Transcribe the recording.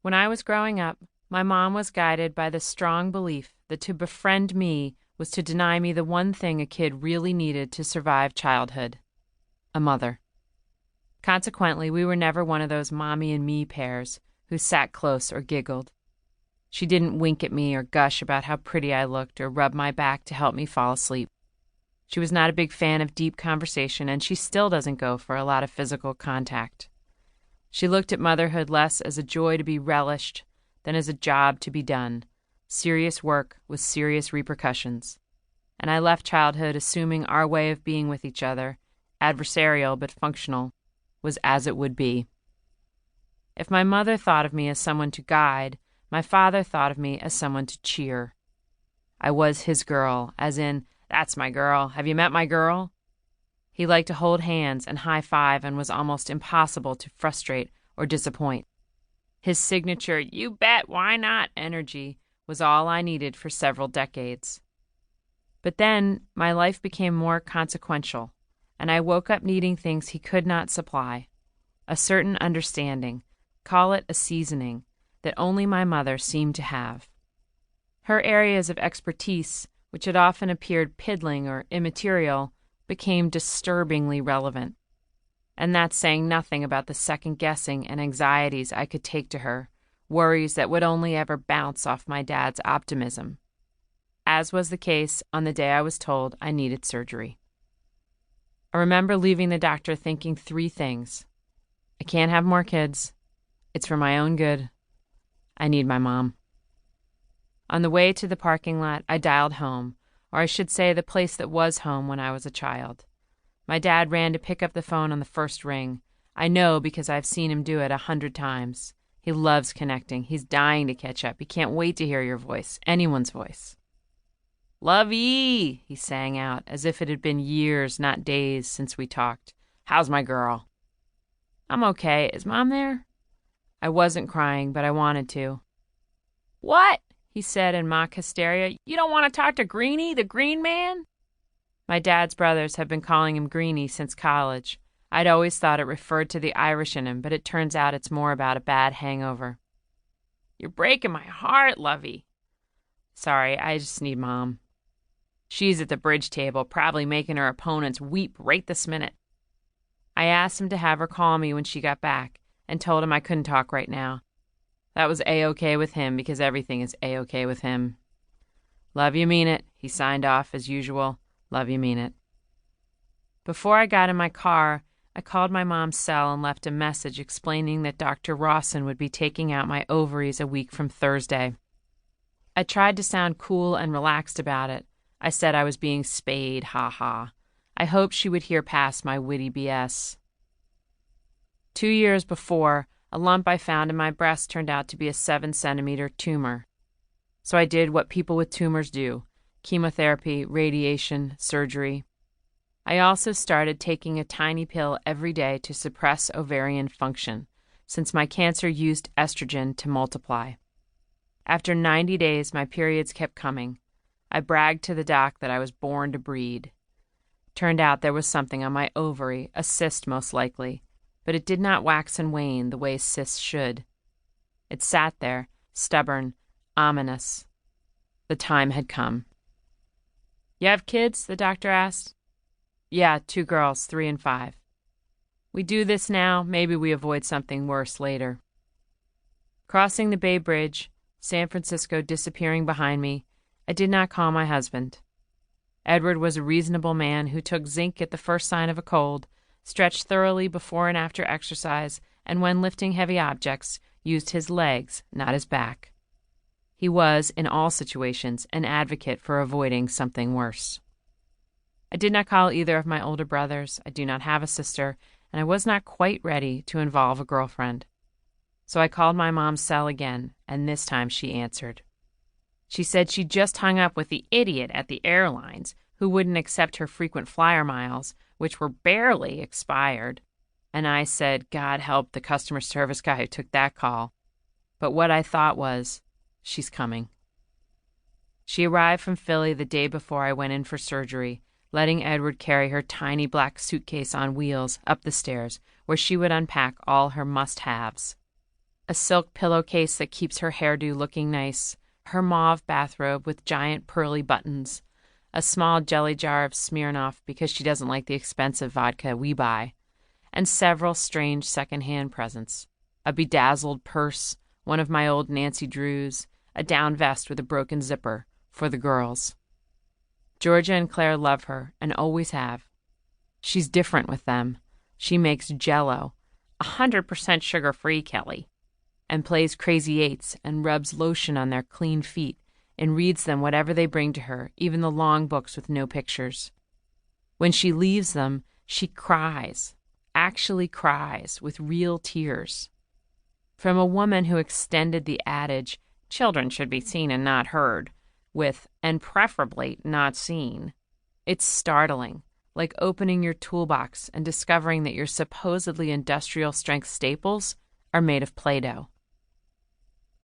When I was growing up, my mom was guided by the strong belief that to befriend me was to deny me the one thing a kid really needed to survive childhood: a mother. Consequently, we were never one of those mommy and me pairs who sat close or giggled. She didn't wink at me or gush about how pretty I looked or rub my back to help me fall asleep. She was not a big fan of deep conversation, and she still doesn't go for a lot of physical contact. She looked at motherhood less as a joy to be relished than as a job to be done, serious work with serious repercussions. And I left childhood assuming our way of being with each other, adversarial but functional, was as it would be. If my mother thought of me as someone to guide, my father thought of me as someone to cheer. I was his girl, as in, "That's my girl. Have you met my girl?" He liked to hold hands and high-five and was almost impossible to frustrate or disappoint. His signature, "You bet, why not" energy was all I needed for several decades. But then my life became more consequential, and I woke up needing things he could not supply. A certain understanding, call it a seasoning, that only my mother seemed to have. Her areas of expertise, which had often appeared piddling or immaterial, became disturbingly relevant. And that's saying nothing about the second-guessing and anxieties I could take to her, worries that would only ever bounce off my dad's optimism. As was the case on the day I was told I needed surgery. I remember leaving the doctor thinking three things. I can't have more kids. It's for my own good. I need my mom. On the way to the parking lot, I dialed home, or I should say the place that was home when I was a child. My dad ran to pick up the phone on the first ring. I know because I've seen him do it 100 times. He loves connecting. He's dying to catch up. He can't wait to hear your voice, anyone's voice. "Love ye," he sang out, as if it had been years, not days, since we talked. "How's my girl?" "I'm okay. Is Mom there?" I wasn't crying, but I wanted to. "What?" he said in mock hysteria. "You don't want to talk to Greenie, the green man?" My dad's brothers have been calling him Greenie since college. I'd always thought it referred to the Irish in him, but it turns out it's more about a bad hangover. "You're breaking my heart, lovey." "Sorry, I just need Mom. She's at the bridge table, probably making her opponents weep right this minute." I asked him to have her call me when she got back, and told him I couldn't talk right now. That was A-OK with him because everything is A-OK with him. "Love you, mean it," he signed off as usual. "Love you, mean it." Before I got in my car, I called my mom's cell and left a message explaining that Dr. Rawson would be taking out my ovaries a week from Thursday. I tried to sound cool and relaxed about it. I said I was being spayed, ha-ha. I hoped she would hear past my witty BS. 2 years before, a lump I found in my breast turned out to be a 7-centimeter tumor. So I did what people with tumors do: chemotherapy, radiation, surgery. I also started taking a tiny pill every day to suppress ovarian function, since my cancer used estrogen to multiply. After 90 days, my periods kept coming. I bragged to the doc that I was born to breed. Turned out there was something on my ovary, a cyst most likely, but it did not wax and wane the way cysts should. It sat there, stubborn, ominous. The time had come. "You have kids?" the doctor asked. "Yeah, 2 girls, 3 and 5. We do this now, maybe we avoid something worse later." Crossing the Bay Bridge, San Francisco disappearing behind me, I did not call my husband. Edward was a reasonable man who took zinc at the first sign of a cold, stretched thoroughly before and after exercise, and when lifting heavy objects, used his legs, not his back. He was, in all situations, an advocate for avoiding something worse. I did not call either of my older brothers. I do not have a sister, and I was not quite ready to involve a girlfriend. So I called my mom's cell again, and this time she answered. She said she'd just hung up with the idiot at the airlines who wouldn't accept her frequent flyer miles, which were barely expired. And I said, God help the customer service guy who took that call. But what I thought was, she's coming. She arrived from Philly the day before I went in for surgery, letting Edward carry her tiny black suitcase on wheels up the stairs, where she would unpack all her must-haves. a silk pillowcase that keeps her hairdo looking nice, her mauve bathrobe with giant pearly buttons, a small jelly jar of Smirnoff because she doesn't like the expensive vodka we buy, and several strange second-hand presents. A bedazzled purse, one of my old Nancy Drews, a down vest with a broken zipper, for the girls. Georgia and Claire love her, and always have. She's different with them. She makes Jell-O, 100% sugar-free, Kelly, and plays crazy eights and rubs lotion on their clean feet and reads them whatever they bring to her, even the long books with no pictures. When she leaves them, she cries, actually cries, with real tears. From a woman who extended the adage, children should be seen and not heard, with, and preferably not seen. It's startling, like opening your toolbox and discovering that your supposedly industrial strength staples are made of Play-Doh.